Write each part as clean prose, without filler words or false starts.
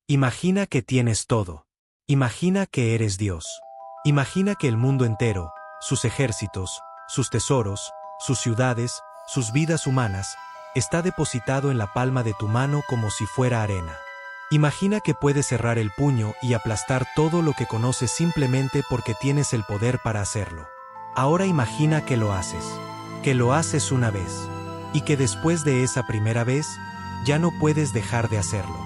Imagina que tienes todo. Imagina que eres Dios. Imagina que el mundo entero, sus ejércitos, sus tesoros, sus ciudades, sus vidas humanas, está depositado en la palma de tu mano como si fuera arena. Imagina que puedes cerrar el puño y aplastar todo lo que conoces simplemente porque tienes el poder para hacerlo. Ahora imagina que lo haces una vez, y que después de esa primera vez, ya no puedes dejar de hacerlo.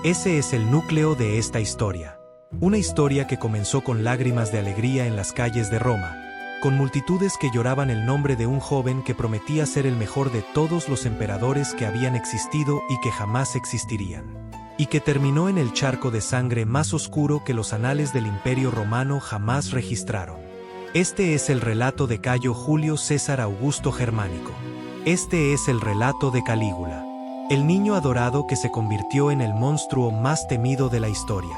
Ese es el núcleo de esta historia. Una historia que comenzó con lágrimas de alegría en las calles de Roma, con multitudes que lloraban el nombre de un joven que prometía ser el mejor de todos los emperadores que habían existido y que jamás existirían. Y que terminó en el charco de sangre más oscuro que los anales del Imperio Romano jamás registraron. Este es el relato de Cayo Julio César Augusto Germánico. Este es el relato de Calígula, el niño adorado que se convirtió en el monstruo más temido de la historia.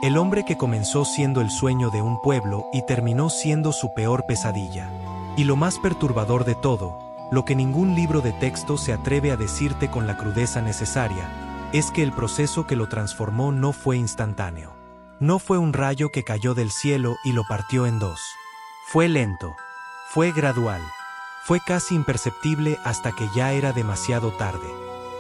El hombre que comenzó siendo el sueño de un pueblo y terminó siendo su peor pesadilla. Y lo más perturbador de todo, lo que ningún libro de texto se atreve a decirte con la crudeza necesaria, es que el proceso que lo transformó no fue instantáneo. No fue un rayo que cayó del cielo y lo partió en dos. Fue lento, fue gradual, fue casi imperceptible hasta que ya era demasiado tarde.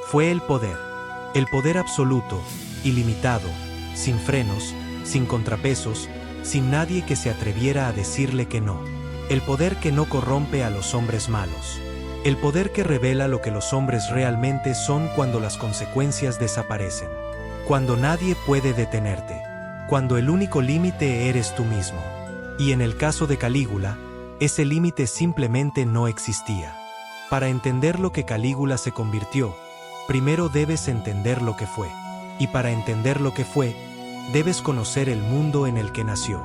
Fue el poder absoluto, ilimitado, sin frenos, sin contrapesos, sin nadie que se atreviera a decirle que no. El poder que no corrompe a los hombres malos. El poder que revela lo que los hombres realmente son cuando las consecuencias desaparecen. Cuando nadie puede detenerte. Cuando el único límite eres tú mismo. Y en el caso de Calígula, ese límite simplemente no existía. Para entender lo que Calígula se convirtió, primero debes entender lo que fue. Y para entender lo que fue, debes conocer el mundo en el que nació.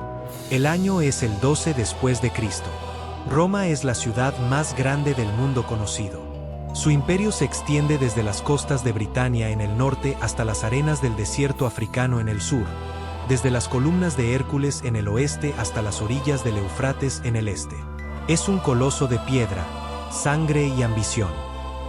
El año es el 12 después de Cristo. Roma es la ciudad más grande del mundo conocido. Su imperio se extiende desde las costas de Britania en el norte hasta las arenas del desierto africano en el sur, desde las columnas de Hércules en el oeste hasta las orillas del Éufrates en el este. Es un coloso de piedra, sangre y ambición.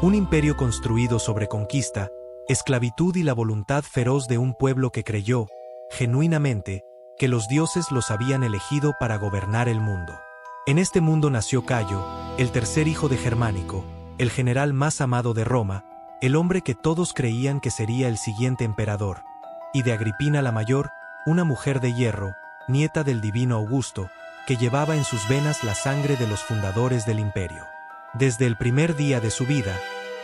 Un imperio construido sobre conquista, esclavitud y la voluntad feroz de un pueblo que creyó, genuinamente, que los dioses los habían elegido para gobernar el mundo. En este mundo nació Cayo, el tercer hijo de Germánico, el general más amado de Roma, el hombre que todos creían que sería el siguiente emperador, y de Agripina la mayor, una mujer de hierro, nieta del divino Augusto, que llevaba en sus venas la sangre de los fundadores del imperio. Desde el primer día de su vida,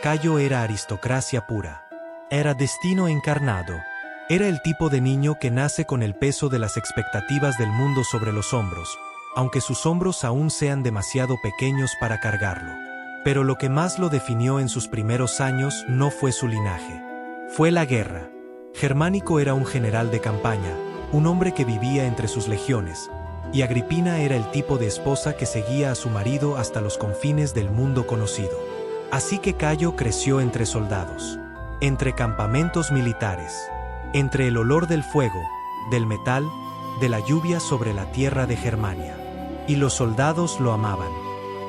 Cayo era aristocracia pura. Era destino encarnado. Era el tipo de niño que nace con el peso de las expectativas del mundo sobre los hombros, aunque sus hombros aún sean demasiado pequeños para cargarlo. Pero lo que más lo definió en sus primeros años no fue su linaje. Fue la guerra. Germánico era un general de campaña, un hombre que vivía entre sus legiones, y Agripina era el tipo de esposa que seguía a su marido hasta los confines del mundo conocido. Así que Cayo creció entre soldados, entre campamentos militares, entre el olor del fuego, del metal, de la lluvia sobre la tierra de Germania. Y los soldados lo amaban.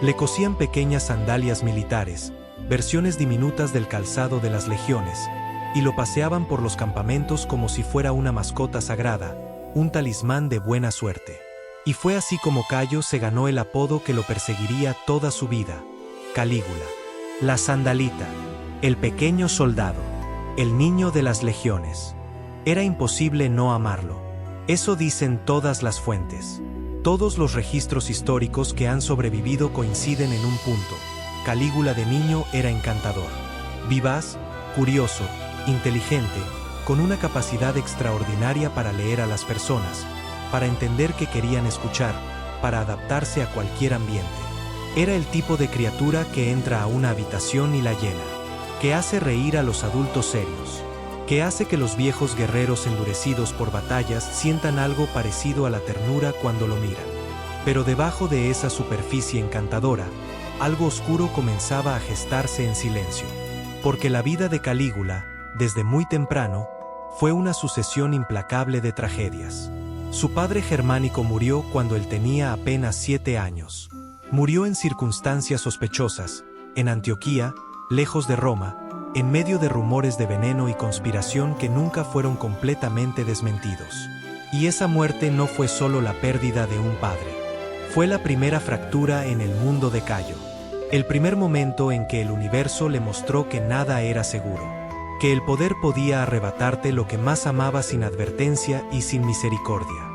Le cosían pequeñas sandalias militares, versiones diminutas del calzado de las legiones, y lo paseaban por los campamentos como si fuera una mascota sagrada, un talismán de buena suerte. Y fue así como Cayo se ganó el apodo que lo perseguiría toda su vida: Calígula. La sandalita, el pequeño soldado, el niño de las legiones. Era imposible no amarlo. Eso dicen todas las fuentes. Todos los registros históricos que han sobrevivido coinciden en un punto: Calígula de niño era encantador. Vivaz, curioso, inteligente, con una capacidad extraordinaria para leer a las personas, para entender qué querían escuchar, para adaptarse a cualquier ambiente. Era el tipo de criatura que entra a una habitación y la llena, que hace reír a los adultos serios, que hace que los viejos guerreros endurecidos por batallas sientan algo parecido a la ternura cuando lo miran. Pero debajo de esa superficie encantadora, algo oscuro comenzaba a gestarse en silencio. Porque la vida de Calígula, desde muy temprano, fue una sucesión implacable de tragedias. Su padre Germánico murió cuando él tenía apenas 7 años. Murió en circunstancias sospechosas, en Antioquía, lejos de Roma, en medio de rumores de veneno y conspiración que nunca fueron completamente desmentidos. Y esa muerte no fue solo la pérdida de un padre. Fue la primera fractura en el mundo de Cayo. El primer momento en que el universo le mostró que nada era seguro. Que el poder podía arrebatarte lo que más amaba sin advertencia y sin misericordia.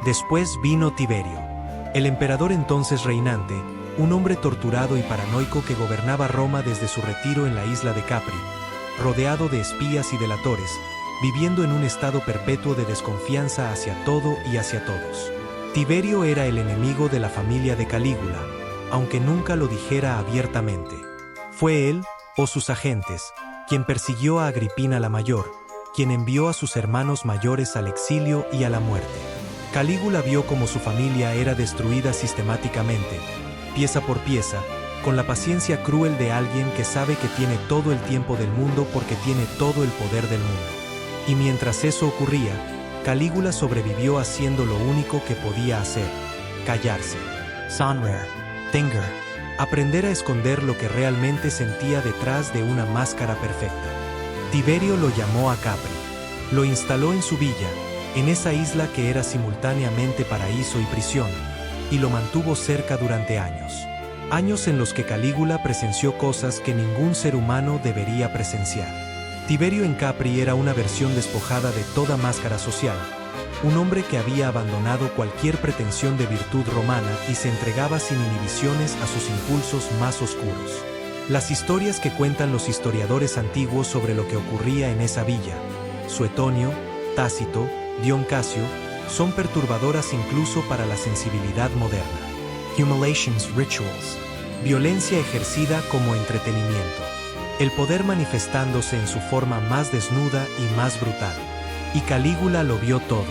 Después vino Tiberio, el emperador entonces reinante, un hombre torturado y paranoico que gobernaba Roma desde su retiro en la isla de Capri, rodeado de espías y delatores, viviendo en un estado perpetuo de desconfianza hacia todo y hacia todos. Tiberio era el enemigo de la familia de Calígula, aunque nunca lo dijera abiertamente. Fue él, o sus agentes, quien persiguió a Agripina la Mayor, quien envió a sus hermanos mayores al exilio y a la muerte. Calígula vio cómo su familia era destruida sistemáticamente, pieza por pieza, con la paciencia cruel de alguien que sabe que tiene todo el tiempo del mundo porque tiene todo el poder del mundo. Y mientras eso ocurría, Calígula sobrevivió haciendo lo único que podía hacer: callarse. Sonreír. Tinger. Aprender a esconder lo que realmente sentía detrás de una máscara perfecta. Tiberio lo llamó a Capri. Lo instaló en su villa, en esa isla que era simultáneamente paraíso y prisión, y lo mantuvo cerca durante años. Años en los que Calígula presenció cosas que ningún ser humano debería presenciar. Tiberio en Capri era una versión despojada de toda máscara social, un hombre que había abandonado cualquier pretensión de virtud romana y se entregaba sin inhibiciones a sus impulsos más oscuros. Las historias que cuentan los historiadores antiguos sobre lo que ocurría en esa villa, Suetonio, Tácito, Dion Casio, son perturbadoras incluso para la sensibilidad moderna. Humiliations Rituals. Violencia ejercida como entretenimiento. El poder manifestándose en su forma más desnuda y más brutal. Y Calígula lo vio todo.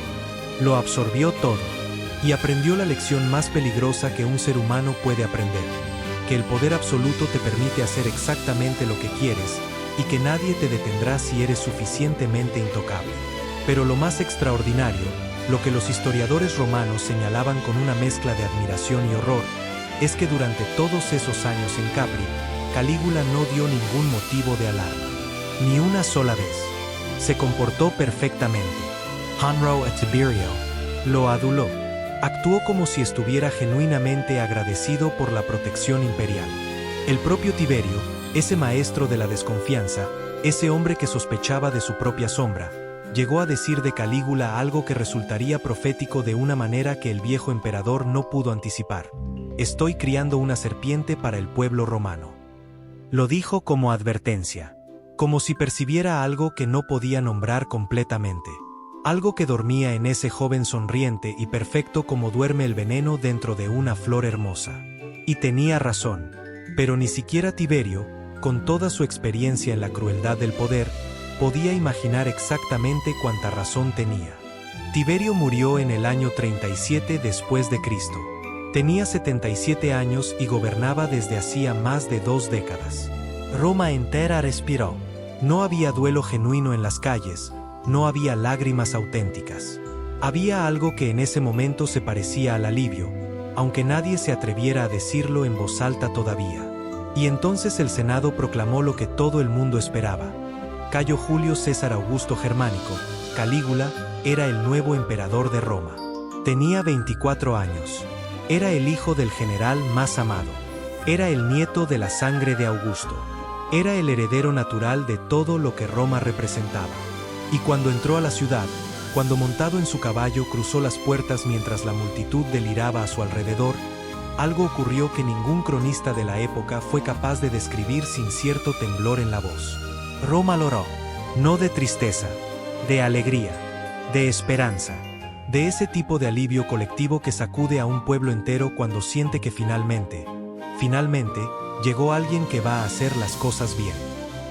Lo absorbió todo. Y aprendió la lección más peligrosa que un ser humano puede aprender. Que el poder absoluto te permite hacer exactamente lo que quieres, y que nadie te detendrá si eres suficientemente intocable. Pero lo más extraordinario, lo que los historiadores romanos señalaban con una mezcla de admiración y horror, es que durante todos esos años en Capri, Calígula no dio ningún motivo de alarma. Ni una sola vez. Se comportó perfectamente. Honró a Tiberio. Lo aduló. Actuó como si estuviera genuinamente agradecido por la protección imperial. El propio Tiberio, ese maestro de la desconfianza, ese hombre que sospechaba de su propia sombra, llegó a decir de Calígula algo que resultaría profético de una manera que el viejo emperador no pudo anticipar. Estoy criando una serpiente para el pueblo romano. Lo dijo como advertencia, como si percibiera algo que no podía nombrar completamente. Algo que dormía en ese joven sonriente y perfecto como duerme el veneno dentro de una flor hermosa. Y tenía razón, pero ni siquiera Tiberio, con toda su experiencia en la crueldad del poder, podía imaginar exactamente cuánta razón tenía. Tiberio murió en el año 37 después de Cristo. Tenía 77 años y gobernaba desde hacía más de 2 décadas. Roma entera respiró. No había duelo genuino en las calles, no había lágrimas auténticas. Había algo que en ese momento se parecía al alivio, aunque nadie se atreviera a decirlo en voz alta todavía. Y entonces el Senado proclamó lo que todo el mundo esperaba. Cayo Julio César Augusto Germánico, Calígula, era el nuevo emperador de Roma. Tenía 24 años. Era el hijo del general más amado. Era el nieto de la sangre de Augusto. Era el heredero natural de todo lo que Roma representaba. Y cuando entró a la ciudad, cuando montado en su caballo cruzó las puertas mientras la multitud deliraba a su alrededor, algo ocurrió que ningún cronista de la época fue capaz de describir sin cierto temblor en la voz. Roma lloró, no de tristeza, de alegría, de esperanza, de ese tipo de alivio colectivo que sacude a un pueblo entero cuando siente que finalmente, llegó alguien que va a hacer las cosas bien.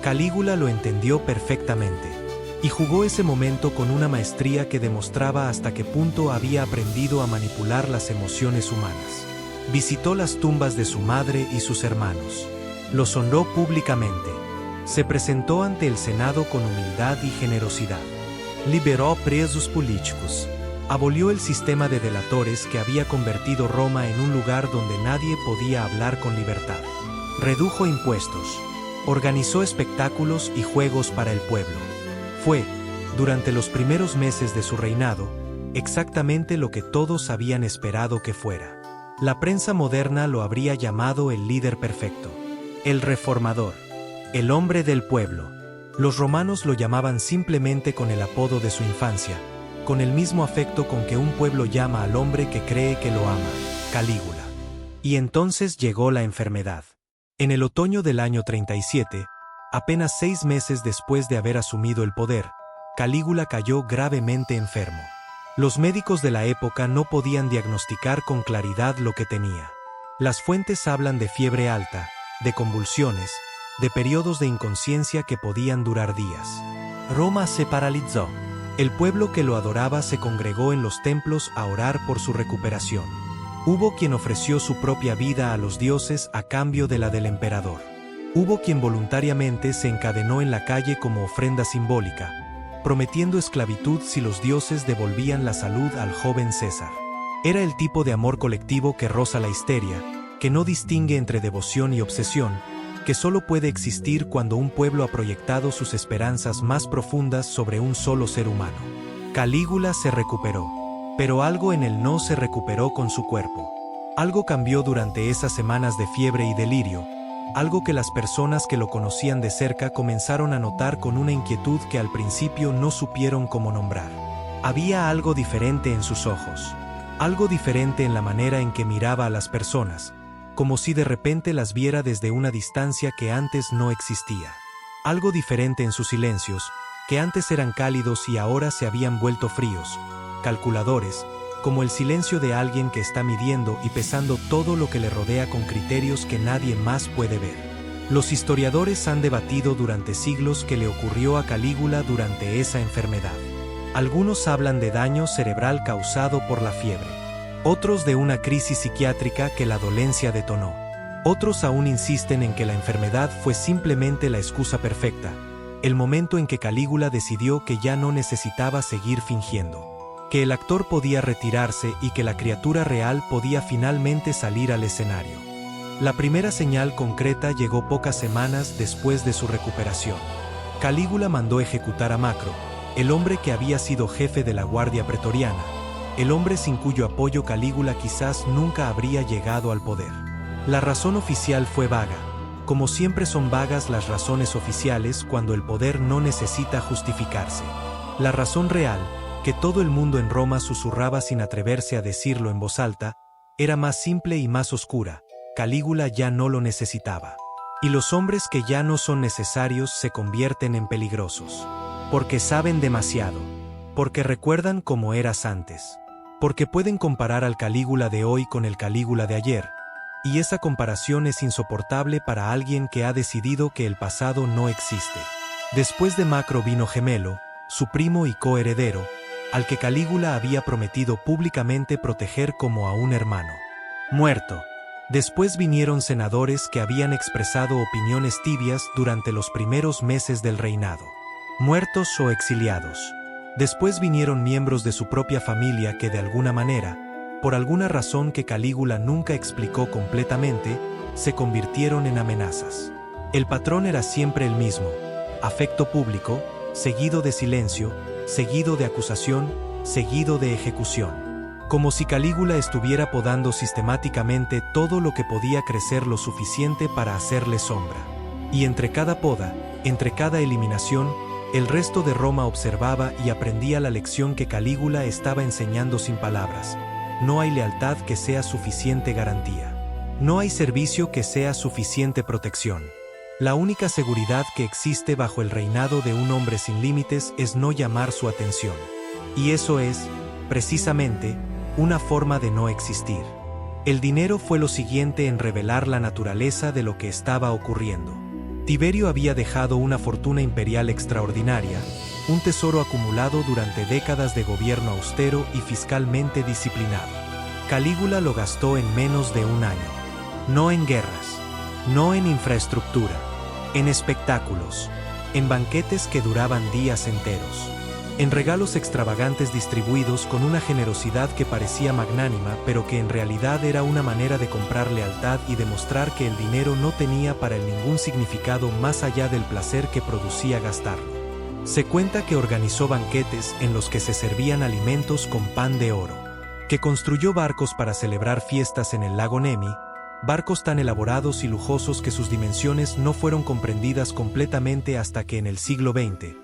Calígula lo entendió perfectamente, y jugó ese momento con una maestría que demostraba hasta qué punto había aprendido a manipular las emociones humanas. Visitó las tumbas de su madre y sus hermanos. Los honró públicamente. Se presentó ante el Senado con humildad y generosidad. Liberó presos políticos. Abolió el sistema de delatores que había convertido Roma en un lugar donde nadie podía hablar con libertad. Redujo impuestos. Organizó espectáculos y juegos para el pueblo. Fue, durante los primeros meses de su reinado, exactamente lo que todos habían esperado que fuera. La prensa moderna lo habría llamado el líder perfecto, el reformador, el hombre del pueblo. Los romanos lo llamaban simplemente con el apodo de su infancia, con el mismo afecto con que un pueblo llama al hombre que cree que lo ama, Calígula. Y entonces llegó la enfermedad. En el otoño del año 37, apenas 6 meses después de haber asumido el poder, Calígula cayó gravemente enfermo. Los médicos de la época no podían diagnosticar con claridad lo que tenía. Las fuentes hablan de fiebre alta, de convulsiones, de periodos de inconsciencia que podían durar días. Roma se paralizó. El pueblo que lo adoraba se congregó en los templos a orar por su recuperación. Hubo quien ofreció su propia vida a los dioses a cambio de la del emperador. Hubo quien voluntariamente se encadenó en la calle como ofrenda simbólica, prometiendo esclavitud si los dioses devolvían la salud al joven César. Era el tipo de amor colectivo que roza la histeria, que no distingue entre devoción y obsesión, que solo puede existir cuando un pueblo ha proyectado sus esperanzas más profundas sobre un solo ser humano. Calígula se recuperó, pero algo en él no se recuperó con su cuerpo. Algo cambió durante esas semanas de fiebre y delirio, algo que las personas que lo conocían de cerca comenzaron a notar con una inquietud que al principio no supieron cómo nombrar. Había algo diferente en sus ojos, algo diferente en la manera en que miraba a las personas, como si de repente las viera desde una distancia que antes no existía. Algo diferente en sus silencios, que antes eran cálidos y ahora se habían vuelto fríos, calculadores, como el silencio de alguien que está midiendo y pesando todo lo que le rodea con criterios que nadie más puede ver. Los historiadores han debatido durante siglos qué le ocurrió a Calígula durante esa enfermedad. Algunos hablan de daño cerebral causado por la fiebre. Otros de una crisis psiquiátrica que la dolencia detonó. Otros aún insisten en que la enfermedad fue simplemente la excusa perfecta, el momento en que Calígula decidió que ya no necesitaba seguir fingiendo, que el actor podía retirarse y que la criatura real podía finalmente salir al escenario. La primera señal concreta llegó pocas semanas después de su recuperación. Calígula mandó ejecutar a Macro, el hombre que había sido jefe de la Guardia Pretoriana, el hombre sin cuyo apoyo Calígula quizás nunca habría llegado al poder. La razón oficial fue vaga, como siempre son vagas las razones oficiales cuando el poder no necesita justificarse. La razón real, que todo el mundo en Roma susurraba sin atreverse a decirlo en voz alta, era más simple y más oscura: Calígula ya no lo necesitaba. Y los hombres que ya no son necesarios se convierten en peligrosos. Porque saben demasiado. Porque recuerdan cómo eras antes. Porque pueden comparar al Calígula de hoy con el Calígula de ayer. Y esa comparación es insoportable para alguien que ha decidido que el pasado no existe. Después de Macro vino Gemelo, su primo y coheredero, al que Calígula había prometido públicamente proteger como a un hermano. Muerto. Después vinieron senadores que habían expresado opiniones tibias durante los primeros meses del reinado. Muertos o exiliados. Después vinieron miembros de su propia familia que de alguna manera, por alguna razón que Calígula nunca explicó completamente, se convirtieron en amenazas. El patrón era siempre el mismo: afecto público, seguido de silencio, seguido de acusación, seguido de ejecución. Como si Calígula estuviera podando sistemáticamente todo lo que podía crecer lo suficiente para hacerle sombra. Y entre cada poda, entre cada eliminación, el resto de Roma observaba y aprendía la lección que Calígula estaba enseñando sin palabras: no hay lealtad que sea suficiente garantía. No hay servicio que sea suficiente protección. La única seguridad que existe bajo el reinado de un hombre sin límites es no llamar su atención. Y eso es, precisamente, una forma de no existir. El dinero fue lo siguiente en revelar la naturaleza de lo que estaba ocurriendo. Tiberio había dejado una fortuna imperial extraordinaria, un tesoro acumulado durante décadas de gobierno austero y fiscalmente disciplinado. Calígula lo gastó en menos de un año. No en guerras, no en infraestructura, en espectáculos, en banquetes que duraban días enteros. en regalos extravagantes distribuidos con una generosidad que parecía magnánima, pero que en realidad era una manera de comprar lealtad y demostrar que el dinero no tenía para él ningún significado más allá del placer que producía gastarlo. Se cuenta que organizó banquetes en los que se servían alimentos con pan de oro, que construyó barcos para celebrar fiestas en el lago Nemi, barcos tan elaborados y lujosos que sus dimensiones no fueron comprendidas completamente hasta que en el siglo XX,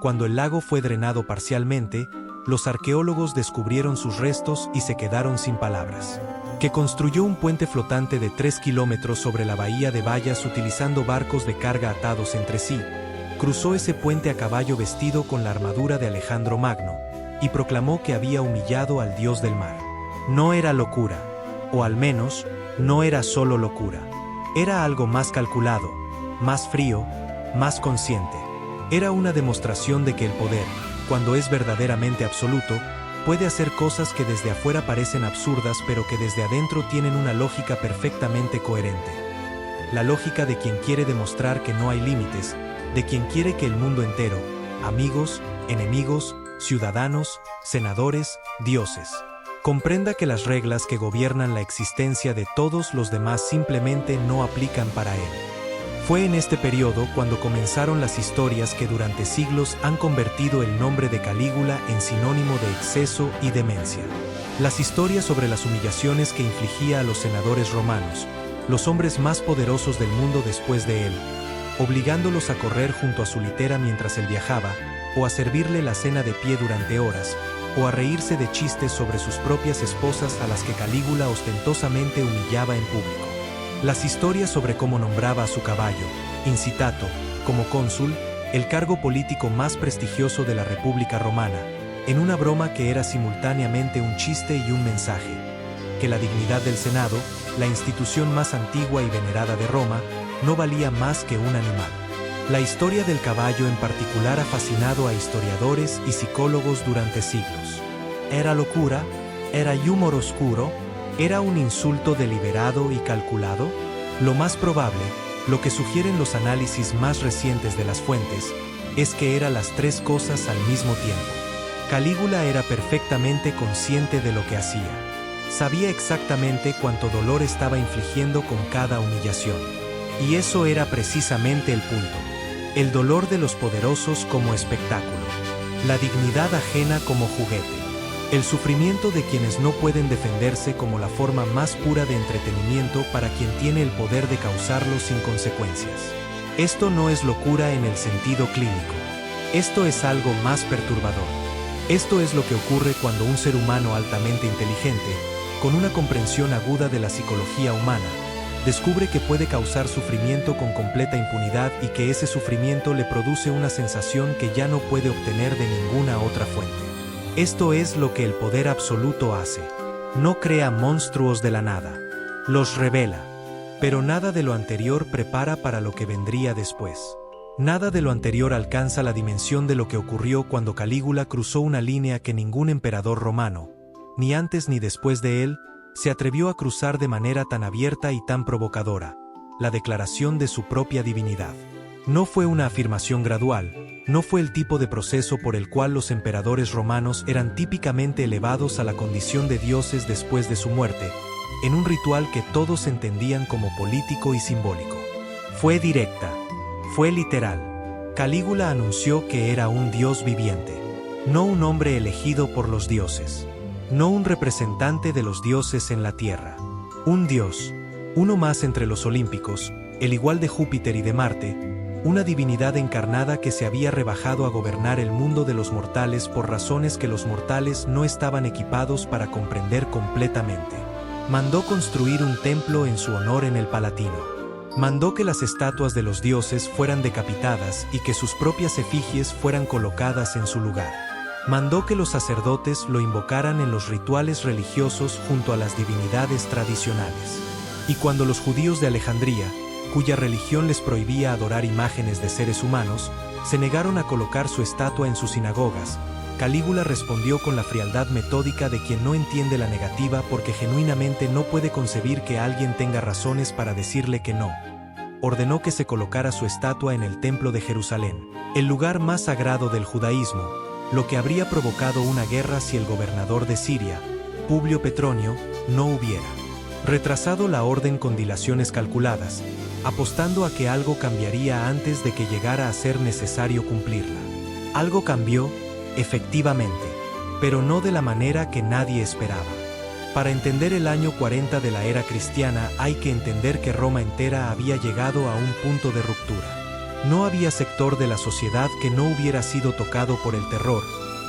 cuando el lago fue drenado parcialmente, los arqueólogos descubrieron sus restos y se quedaron sin palabras. Que construyó un puente flotante de 3 kilómetros sobre la bahía de Bayas utilizando barcos de carga atados entre sí, cruzó ese puente a caballo vestido con la armadura de Alejandro Magno, y proclamó que había humillado al dios del mar. No era locura, o al menos, no era solo locura. Era algo más calculado, más frío, más consciente. Era una demostración de que el poder, cuando es verdaderamente absoluto, puede hacer cosas que desde afuera parecen absurdas pero que desde adentro tienen una lógica perfectamente coherente. La lógica de quien quiere demostrar que no hay límites, de quien quiere que el mundo entero, amigos, enemigos, ciudadanos, senadores, dioses, comprenda que las reglas que gobiernan la existencia de todos los demás simplemente no aplican para él. Fue en este periodo cuando comenzaron las historias que durante siglos han convertido el nombre de Calígula en sinónimo de exceso y demencia. Las historias sobre las humillaciones que infligía a los senadores romanos, los hombres más poderosos del mundo después de él, obligándolos a correr junto a su litera mientras él viajaba, o a servirle la cena de pie durante horas, o a reírse de chistes sobre sus propias esposas a las que Calígula ostentosamente humillaba en público. Las historias sobre cómo nombraba a su caballo, Incitato, como cónsul, el cargo político más prestigioso de la República Romana, en una broma que era simultáneamente un chiste y un mensaje, que la dignidad del Senado, la institución más antigua y venerada de Roma, no valía más que un animal. La historia del caballo en particular ha fascinado a historiadores y psicólogos durante siglos. ¿Era locura? ¿Era humor oscuro? ¿Era un insulto deliberado y calculado? Lo más probable, lo que sugieren los análisis más recientes de las fuentes, es que era las tres cosas al mismo tiempo. Calígula era perfectamente consciente de lo que hacía. Sabía exactamente cuánto dolor estaba infligiendo con cada humillación. Y eso era precisamente el punto. El dolor de los poderosos como espectáculo. La dignidad ajena como juguete. El sufrimiento de quienes no pueden defenderse como la forma más pura de entretenimiento para quien tiene el poder de causarlo sin consecuencias. Esto no es locura en el sentido clínico. Esto es algo más perturbador. Esto es lo que ocurre cuando un ser humano altamente inteligente, con una comprensión aguda de la psicología humana, descubre que puede causar sufrimiento con completa impunidad y que ese sufrimiento le produce una sensación que ya no puede obtener de ninguna otra fuente. Esto es lo que el poder absoluto hace. No crea monstruos de la nada. Los revela. Pero nada de lo anterior prepara para lo que vendría después. Nada de lo anterior alcanza la dimensión de lo que ocurrió cuando Calígula cruzó una línea que ningún emperador romano, ni antes ni después de él, se atrevió a cruzar de manera tan abierta y tan provocadora, la declaración de su propia divinidad. No fue una afirmación gradual, no fue el tipo de proceso por el cual los emperadores romanos eran típicamente elevados a la condición de dioses después de su muerte, en un ritual que todos entendían como político y simbólico. Fue directa, fue literal. Calígula anunció que era un dios viviente, no un hombre elegido por los dioses, no un representante de los dioses en la tierra. Un dios, uno más entre los olímpicos, el igual de Júpiter y de Marte, una divinidad encarnada que se había rebajado a gobernar el mundo de los mortales por razones que los mortales no estaban equipados para comprender completamente. Mandó construir un templo en su honor en el Palatino. Mandó que las estatuas de los dioses fueran decapitadas y que sus propias efigies fueran colocadas en su lugar. Mandó que los sacerdotes lo invocaran en los rituales religiosos junto a las divinidades tradicionales. Y cuando los judíos de Alejandría, cuya religión les prohibía adorar imágenes de seres humanos, se negaron a colocar su estatua en sus sinagogas, Calígula respondió con la frialdad metódica de quien no entiende la negativa porque genuinamente no puede concebir que alguien tenga razones para decirle que no. Ordenó que se colocara su estatua en el Templo de Jerusalén, el lugar más sagrado del judaísmo, lo que habría provocado una guerra si el gobernador de Siria, Publio Petronio, no hubiera retrasado la orden con dilaciones calculadas, apostando a que algo cambiaría antes de que llegara a ser necesario cumplirla. Algo cambió, efectivamente, pero no de la manera que nadie esperaba. Para entender el año 40 de la era cristiana hay que entender que Roma entera había llegado a un punto de ruptura. No había sector de la sociedad que no hubiera sido tocado por el terror,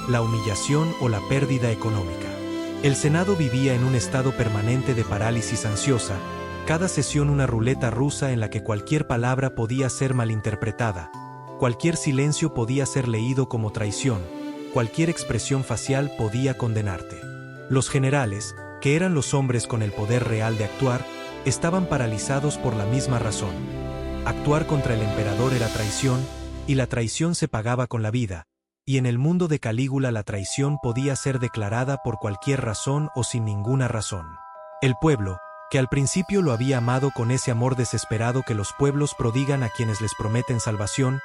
la humillación o la pérdida económica. El Senado vivía en un estado permanente de parálisis ansiosa, cada sesión una ruleta rusa en la que cualquier palabra podía ser malinterpretada, cualquier silencio podía ser leído como traición, cualquier expresión facial podía condenarte. Los generales, que eran los hombres con el poder real de actuar, estaban paralizados por la misma razón. Actuar contra el emperador era traición, y la traición se pagaba con la vida, y en el mundo de Calígula la traición podía ser declarada por cualquier razón o sin ninguna razón. El pueblo, que al principio lo había amado con ese amor desesperado que los pueblos prodigan a quienes les prometen salvación,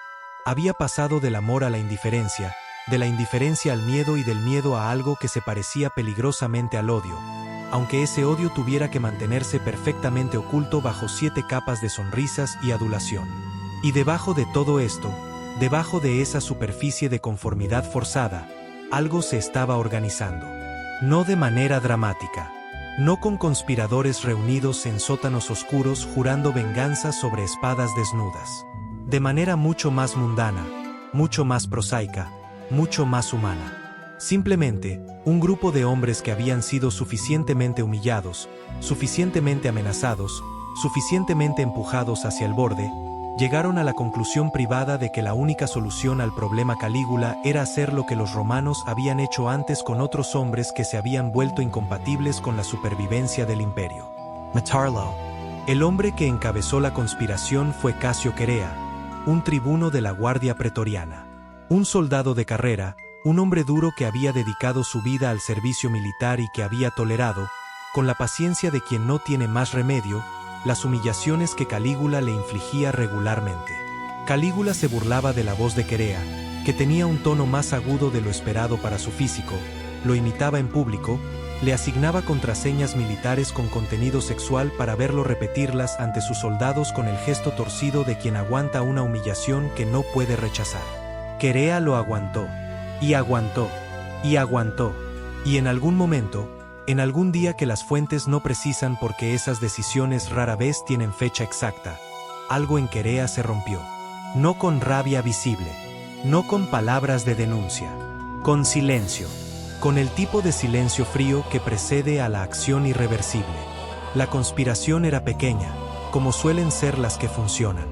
había pasado del amor a la indiferencia, de la indiferencia al miedo y del miedo a algo que se parecía peligrosamente al odio, aunque ese odio tuviera que mantenerse perfectamente oculto bajo 7 capas de sonrisas y adulación. Y debajo de todo esto, debajo de esa superficie de conformidad forzada, algo se estaba organizando. No de manera dramática, no con conspiradores reunidos en sótanos oscuros jurando venganza sobre espadas desnudas. De manera mucho más mundana, mucho más prosaica, mucho más humana. Simplemente, un grupo de hombres que habían sido suficientemente humillados, suficientemente amenazados, suficientemente empujados hacia el borde, llegaron a la conclusión privada de que la única solución al problema Calígula era hacer lo que los romanos habían hecho antes con otros hombres que se habían vuelto incompatibles con la supervivencia del imperio. Matarlo. El hombre que encabezó la conspiración fue Casio Querea, un tribuno de la Guardia Pretoriana. Un soldado de carrera, un hombre duro que había dedicado su vida al servicio militar y que había tolerado, con la paciencia de quien no tiene más remedio, las humillaciones que Calígula le infligía regularmente. Calígula se burlaba de la voz de Querea, que tenía un tono más agudo de lo esperado para su físico, lo imitaba en público, le asignaba contraseñas militares con contenido sexual para verlo repetirlas ante sus soldados con el gesto torcido de quien aguanta una humillación que no puede rechazar. Querea lo aguantó, y aguantó, y aguantó, y en algún momento, en algún día que las fuentes no precisan porque esas decisiones rara vez tienen fecha exacta, algo en Querea se rompió. No con rabia visible, no con palabras de denuncia, con silencio, con el tipo de silencio frío que precede a la acción irreversible. La conspiración era pequeña, como suelen ser las que funcionan.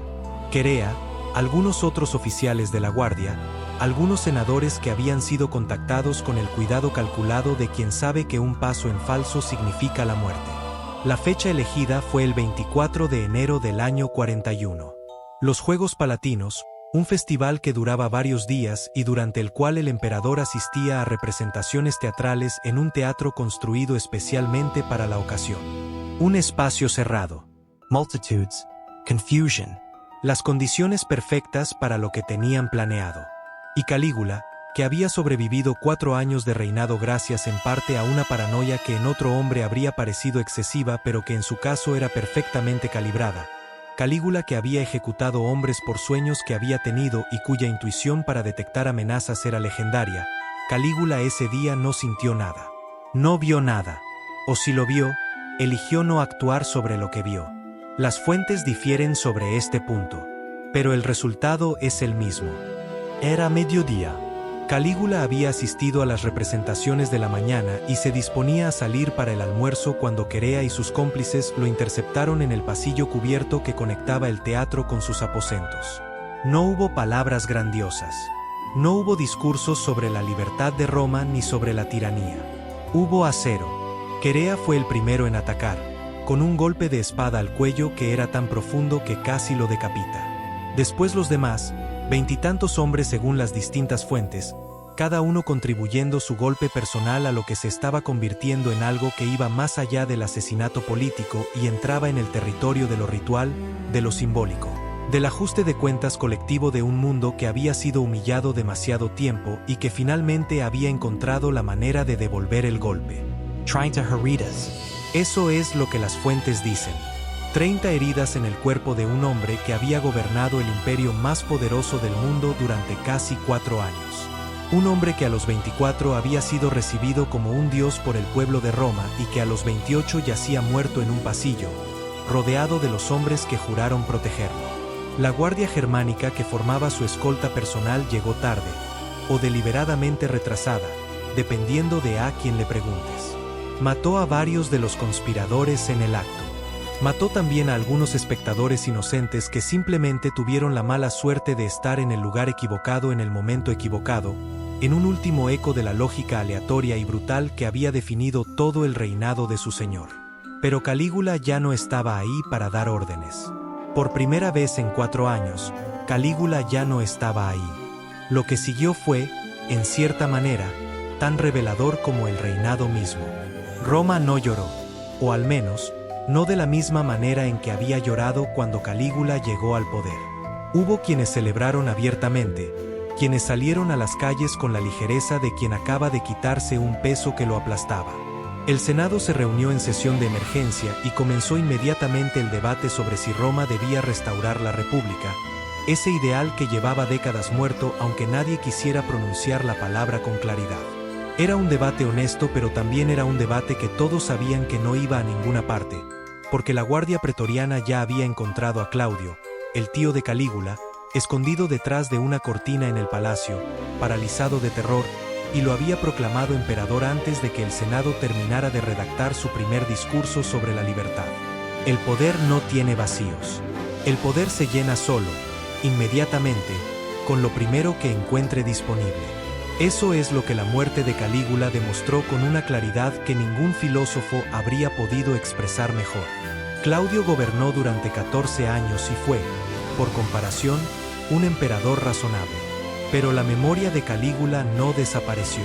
Querea, algunos otros oficiales de la Guardia, algunos senadores que habían sido contactados con el cuidado calculado de quien sabe que un paso en falso significa la muerte. La fecha elegida fue el 24 de enero del año 41. Los Juegos Palatinos, un festival que duraba varios días y durante el cual el emperador asistía a representaciones teatrales en un teatro construido especialmente para la ocasión. Un espacio cerrado. Multitudes. Confusion. Las condiciones perfectas para lo que tenían planeado. Y Calígula, que había sobrevivido 4 años de reinado gracias en parte a una paranoia que en otro hombre habría parecido excesiva pero que en su caso era perfectamente calibrada. Calígula que había ejecutado hombres por sueños que había tenido y cuya intuición para detectar amenazas era legendaria. Calígula ese día no sintió nada. No vio nada. O si lo vio, eligió no actuar sobre lo que vio. Las fuentes difieren sobre este punto, pero el resultado es el mismo. Era mediodía. Calígula había asistido a las representaciones de la mañana y se disponía a salir para el almuerzo cuando Querea y sus cómplices lo interceptaron en el pasillo cubierto que conectaba el teatro con sus aposentos. No hubo palabras grandiosas. No hubo discursos sobre la libertad de Roma ni sobre la tiranía. Hubo acero. Querea fue el primero en atacar, con un golpe de espada al cuello que era tan profundo que casi lo decapita. Después los demás, 20 y tantos hombres según las distintas fuentes, cada uno contribuyendo su golpe personal a lo que se estaba convirtiendo en algo que iba más allá del asesinato político y entraba en el territorio de lo ritual, de lo simbólico. del ajuste de cuentas colectivo de un mundo que había sido humillado demasiado tiempo y que finalmente había encontrado la manera de devolver el golpe. 30 heridas. Eso es lo que las fuentes dicen. 30 heridas en el cuerpo de un hombre que había gobernado el imperio más poderoso del mundo durante casi 4 años. Un hombre que a los 24 había sido recibido como un dios por el pueblo de Roma y que a los 28 yacía muerto en un pasillo, rodeado de los hombres que juraron protegerlo. La guardia germánica que formaba su escolta personal llegó tarde, o deliberadamente retrasada, dependiendo de a quien le preguntes. Mató a varios de los conspiradores en el acto. Mató también a algunos espectadores inocentes que simplemente tuvieron la mala suerte de estar en el lugar equivocado en el momento equivocado, en un último eco de la lógica aleatoria y brutal que había definido todo el reinado de su señor. Pero Calígula ya no estaba ahí para dar órdenes. Por primera vez en 4 años, Calígula ya no estaba ahí. Lo que siguió fue, en cierta manera, tan revelador como el reinado mismo. Roma no lloró, o al menos, no de la misma manera en que había llorado cuando Calígula llegó al poder. Hubo quienes celebraron abiertamente, quienes salieron a las calles con la ligereza de quien acaba de quitarse un peso que lo aplastaba. El Senado se reunió en sesión de emergencia y comenzó inmediatamente el debate sobre si Roma debía restaurar la República, ese ideal que llevaba décadas muerto aunque nadie quisiera pronunciar la palabra con claridad. Era un debate honesto, pero también era un debate que todos sabían que no iba a ninguna parte, porque la guardia pretoriana ya había encontrado a Claudio, el tío de Calígula, escondido detrás de una cortina en el palacio, paralizado de terror, y lo había proclamado emperador antes de que el Senado terminara de redactar su primer discurso sobre la libertad. El poder no tiene vacíos. El poder se llena solo, inmediatamente, con lo primero que encuentre disponible. Eso es lo que la muerte de Calígula demostró con una claridad que ningún filósofo habría podido expresar mejor. Claudio gobernó durante 14 años y fue, por comparación, un emperador razonable. Pero la memoria de Calígula no desapareció.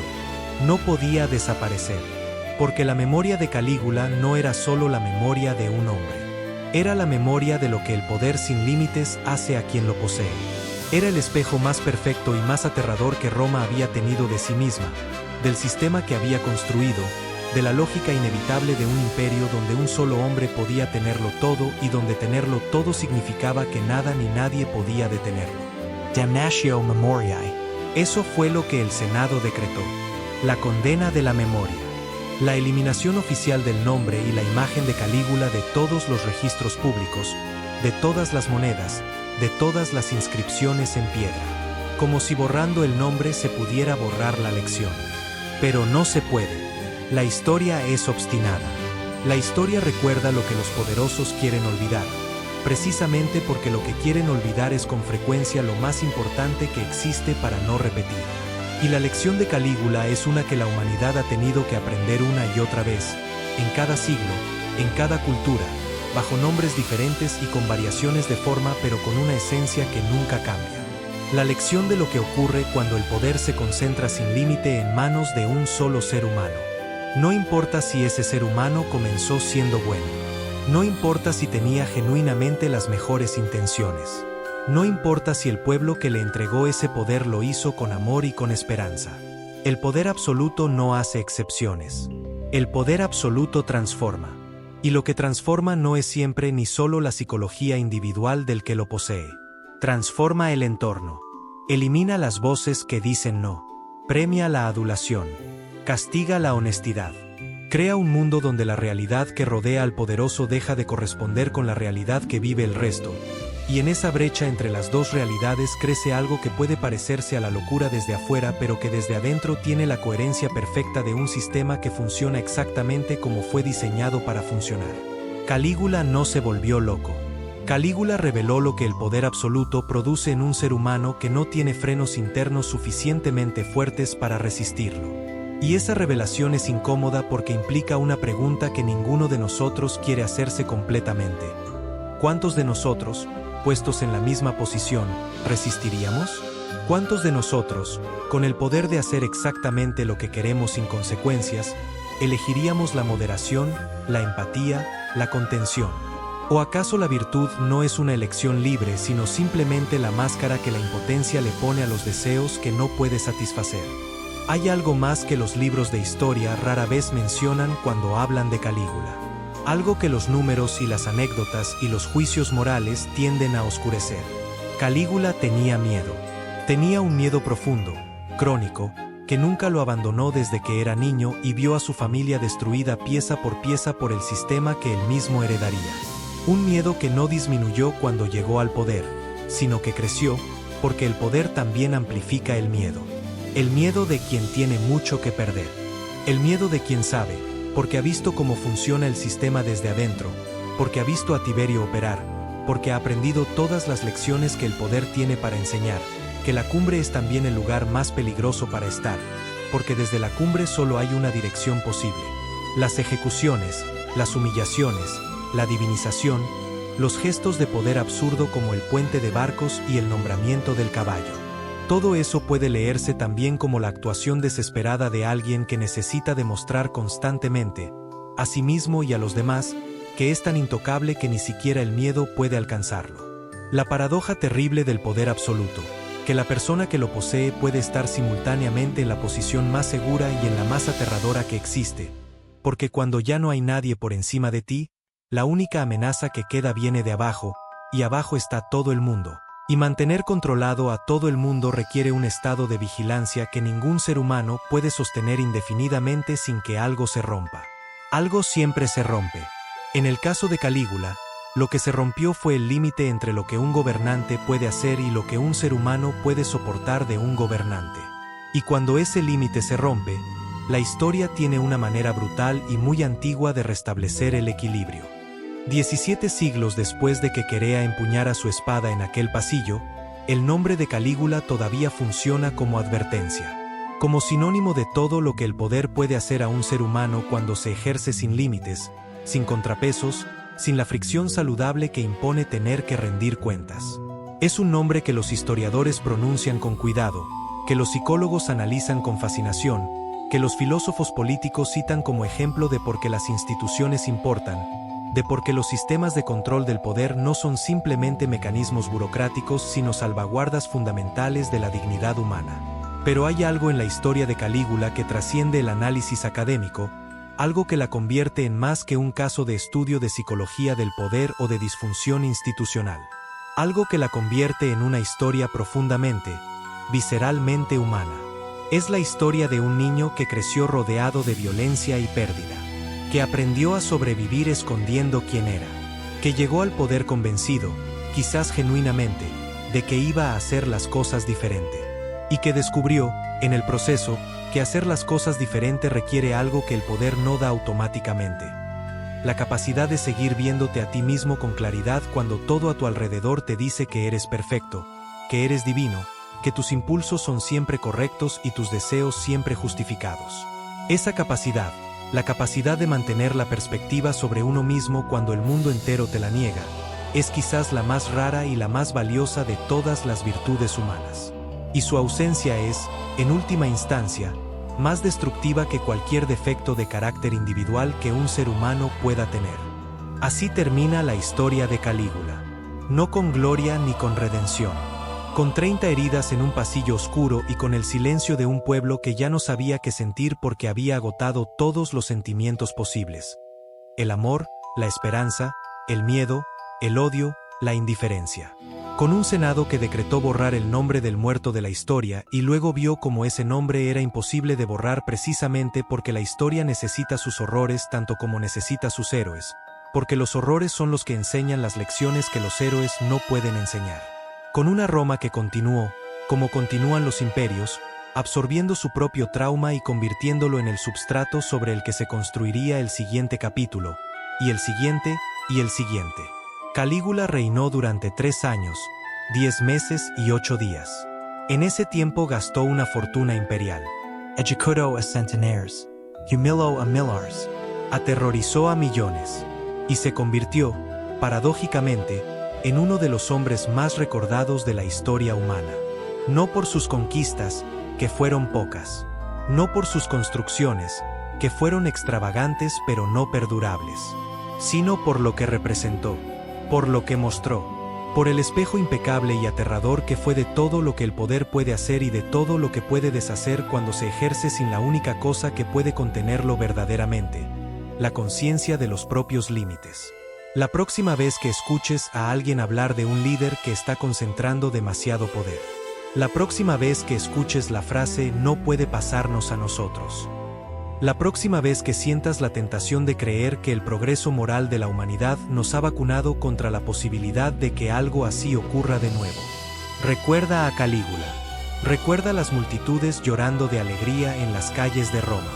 No podía desaparecer, porque la memoria de Calígula no era solo la memoria de un hombre. Era la memoria de lo que el poder sin límites hace a quien lo posee. Era el espejo más perfecto y más aterrador que Roma había tenido de sí misma, del sistema que había construido, de la lógica inevitable de un imperio donde un solo hombre podía tenerlo todo y donde tenerlo todo significaba que nada ni nadie podía detenerlo. Damnatio Memoriae. Eso fue lo que el Senado decretó. La condena de la memoria. La eliminación oficial del nombre y la imagen de Calígula de todos los registros públicos, de todas las monedas, de todas las inscripciones en piedra. Como si borrando el nombre se pudiera borrar la lección. Pero no se puede. La historia es obstinada. La historia recuerda lo que los poderosos quieren olvidar, precisamente porque lo que quieren olvidar es con frecuencia lo más importante que existe para no repetir. Y la lección de Calígula es una que la humanidad ha tenido que aprender una y otra vez, en cada siglo, en cada cultura, bajo nombres diferentes y con variaciones de forma, pero con una esencia que nunca cambia. La lección de lo que ocurre cuando el poder se concentra sin límite en manos de un solo ser humano. No importa si ese ser humano comenzó siendo bueno. No importa si tenía genuinamente las mejores intenciones. No importa si el pueblo que le entregó ese poder lo hizo con amor y con esperanza. El poder absoluto no hace excepciones. El poder absoluto transforma. Y lo que transforma no es siempre ni solo la psicología individual del que lo posee. Transforma el entorno. Elimina las voces que dicen no. Premia la adulación. Castiga la honestidad. Crea un mundo donde la realidad que rodea al poderoso deja de corresponder con la realidad que vive el resto. Y en esa brecha entre las dos realidades crece algo que puede parecerse a la locura desde afuera, pero que desde adentro tiene la coherencia perfecta de un sistema que funciona exactamente como fue diseñado para funcionar. Calígula no se volvió loco. Calígula reveló lo que el poder absoluto produce en un ser humano que no tiene frenos internos suficientemente fuertes para resistirlo. Y esa revelación es incómoda porque implica una pregunta que ninguno de nosotros quiere hacerse completamente. ¿Cuántos de nosotros, puestos en la misma posición, resistiríamos? ¿Cuántos de nosotros, con el poder de hacer exactamente lo que queremos sin consecuencias, elegiríamos la moderación, la empatía, la contención? ¿O acaso la virtud no es una elección libre, sino simplemente la máscara que la impotencia le pone a los deseos que no puede satisfacer? Hay algo más que los libros de historia rara vez mencionan cuando hablan de Calígula. Algo que los números y las anécdotas y los juicios morales tienden a oscurecer. Calígula tenía miedo. Tenía un miedo profundo, crónico, que nunca lo abandonó desde que era niño y vio a su familia destruida pieza por el sistema que él mismo heredaría. Un miedo que no disminuyó cuando llegó al poder, sino que creció, porque el poder también amplifica el miedo. El miedo de quien tiene mucho que perder. El miedo de quien sabe, porque ha visto cómo funciona el sistema desde adentro, porque ha visto a Tiberio operar, porque ha aprendido todas las lecciones que el poder tiene para enseñar, que la cumbre es también el lugar más peligroso para estar, porque desde la cumbre solo hay una dirección posible. Las ejecuciones, las humillaciones, la divinización, los gestos de poder absurdo como el puente de barcos y el nombramiento del caballo. Todo eso puede leerse también como la actuación desesperada de alguien que necesita demostrar constantemente, a sí mismo y a los demás, que es tan intocable que ni siquiera el miedo puede alcanzarlo. La paradoja terrible del poder absoluto, que la persona que lo posee puede estar simultáneamente en la posición más segura y en la más aterradora que existe, porque cuando ya no hay nadie por encima de ti, la única amenaza que queda viene de abajo, y abajo está todo el mundo. Y mantener controlado a todo el mundo requiere un estado de vigilancia que ningún ser humano puede sostener indefinidamente sin que algo se rompa. Algo siempre se rompe. En el caso de Calígula, lo que se rompió fue el límite entre lo que un gobernante puede hacer y lo que un ser humano puede soportar de un gobernante. Y cuando ese límite se rompe, la historia tiene una manera brutal y muy antigua de restablecer el equilibrio. 17 siglos después de que Querea empuñara su espada en aquel pasillo, el nombre de Calígula todavía funciona como advertencia, como sinónimo de todo lo que el poder puede hacer a un ser humano cuando se ejerce sin límites, sin contrapesos, sin la fricción saludable que impone tener que rendir cuentas. Es un nombre que los historiadores pronuncian con cuidado, que los psicólogos analizan con fascinación, que los filósofos políticos citan como ejemplo de por qué las instituciones importan, de por qué los sistemas de control del poder no son simplemente mecanismos burocráticos sino salvaguardas fundamentales de la dignidad humana. Pero hay algo en la historia de Calígula que trasciende el análisis académico, algo que la convierte en más que un caso de estudio de psicología del poder o de disfunción institucional. Algo que la convierte en una historia profundamente, visceralmente humana. Es la historia de un niño que creció rodeado de violencia y pérdida, que aprendió a sobrevivir escondiendo quién era, que llegó al poder convencido, quizás genuinamente, de que iba a hacer las cosas diferente, y que descubrió, en el proceso, que hacer las cosas diferente requiere algo que el poder no da automáticamente: la capacidad de seguir viéndote a ti mismo con claridad cuando todo a tu alrededor te dice que eres perfecto, que eres divino, que tus impulsos son siempre correctos y tus deseos siempre justificados. Esa capacidad, la capacidad de mantener la perspectiva sobre uno mismo cuando el mundo entero te la niega, es quizás la más rara y la más valiosa de todas las virtudes humanas. Y su ausencia es, en última instancia, más destructiva que cualquier defecto de carácter individual que un ser humano pueda tener. Así termina la historia de Calígula. No con gloria ni con redención. Con 30 heridas en un pasillo oscuro y con el silencio de un pueblo que ya no sabía qué sentir porque había agotado todos los sentimientos posibles: el amor, la esperanza, el miedo, el odio, la indiferencia. Con un Senado que decretó borrar el nombre del muerto de la historia y luego vio como ese nombre era imposible de borrar precisamente porque la historia necesita sus horrores tanto como necesita sus héroes, porque los horrores son los que enseñan las lecciones que los héroes no pueden enseñar. Con una Roma que continuó, como continúan los imperios, absorbiendo su propio trauma y convirtiéndolo en el substrato sobre el que se construiría el siguiente capítulo, y el siguiente, y el siguiente. Calígula reinó durante 3 años, 10 meses y 8 días. En ese tiempo gastó una fortuna imperial. Ejecutó a centenares, humilló a millares, aterrorizó a millones, y se convirtió, paradójicamente, en uno de los hombres más recordados de la historia humana. No por sus conquistas, que fueron pocas. No por sus construcciones, que fueron extravagantes pero no perdurables. Sino por lo que representó. por lo que mostró, por el espejo impecable y aterrador que fue de todo lo que el poder puede hacer y de todo lo que puede deshacer cuando se ejerce sin la única cosa que puede contenerlo verdaderamente, la conciencia de los propios límites. La próxima vez que escuches a alguien hablar de un líder que está concentrando demasiado poder. La próxima vez que escuches la frase "no puede pasarnos a nosotros". La próxima vez que sientas la tentación de creer que el progreso moral de la humanidad nos ha vacunado contra la posibilidad de que algo así ocurra de nuevo. Recuerda a Calígula. Recuerda las multitudes llorando de alegría en las calles de Roma.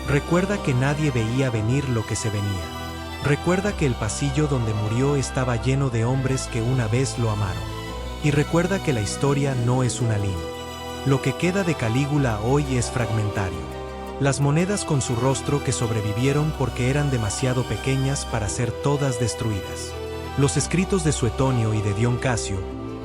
Recuerda que nadie veía venir lo que se venía. Recuerda que el pasillo donde murió estaba lleno de hombres que una vez lo amaron. Y recuerda que la historia no es una línea. Lo que queda de Calígula hoy es fragmentario. Las monedas con su rostro que sobrevivieron porque eran demasiado pequeñas para ser todas destruidas. Los escritos de Suetonio y de Dion Casio,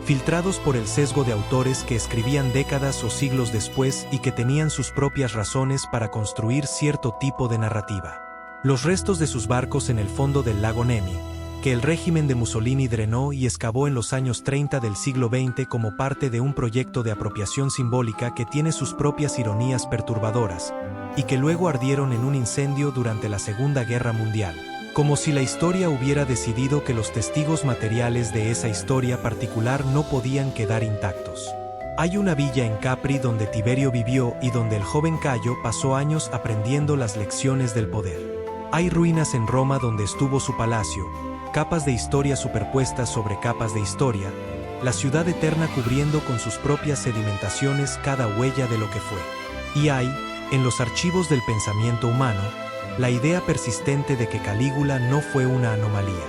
filtrados por el sesgo de autores que escribían décadas o siglos después y que tenían sus propias razones para construir cierto tipo de narrativa. Los restos de sus barcos en el fondo del lago Nemi, que el régimen de Mussolini drenó y excavó en los años 30 del siglo XX como parte de un proyecto de apropiación simbólica que tiene sus propias ironías perturbadoras, y que luego ardieron en un incendio durante la Segunda Guerra Mundial, como si la historia hubiera decidido que los testigos materiales de esa historia particular no podían quedar intactos. Hay una villa en Capri donde Tiberio vivió y donde el joven Cayo pasó años aprendiendo las lecciones del poder. Hay ruinas en Roma donde estuvo su palacio, capas de historia superpuestas sobre capas de historia, la ciudad eterna cubriendo con sus propias sedimentaciones cada huella de lo que fue. Y hay, en los archivos del pensamiento humano, la idea persistente de que Calígula no fue una anomalía,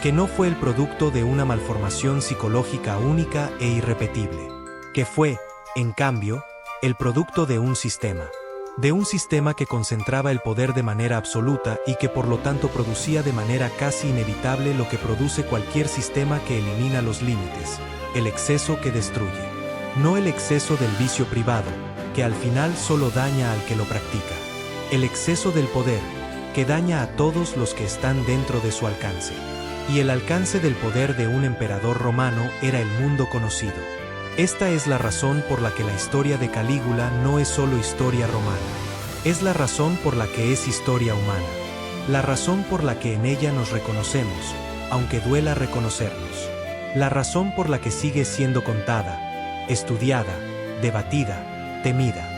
que no fue el producto de una malformación psicológica única e irrepetible, que fue, en cambio, el producto de un sistema que concentraba el poder de manera absoluta y que por lo tanto producía de manera casi inevitable lo que produce cualquier sistema que elimina los límites, el exceso que destruye. No el exceso del vicio privado, que al final solo daña al que lo practica. El exceso del poder, que daña a todos los que están dentro de su alcance. Y el alcance del poder de un emperador romano era el mundo conocido. Esta es la razón por la que la historia de Calígula no es solo historia romana. Es la razón por la que es historia humana. La razón por la que en ella nos reconocemos, aunque duela reconocernos. La razón por la que sigue siendo contada, estudiada, debatida, temida.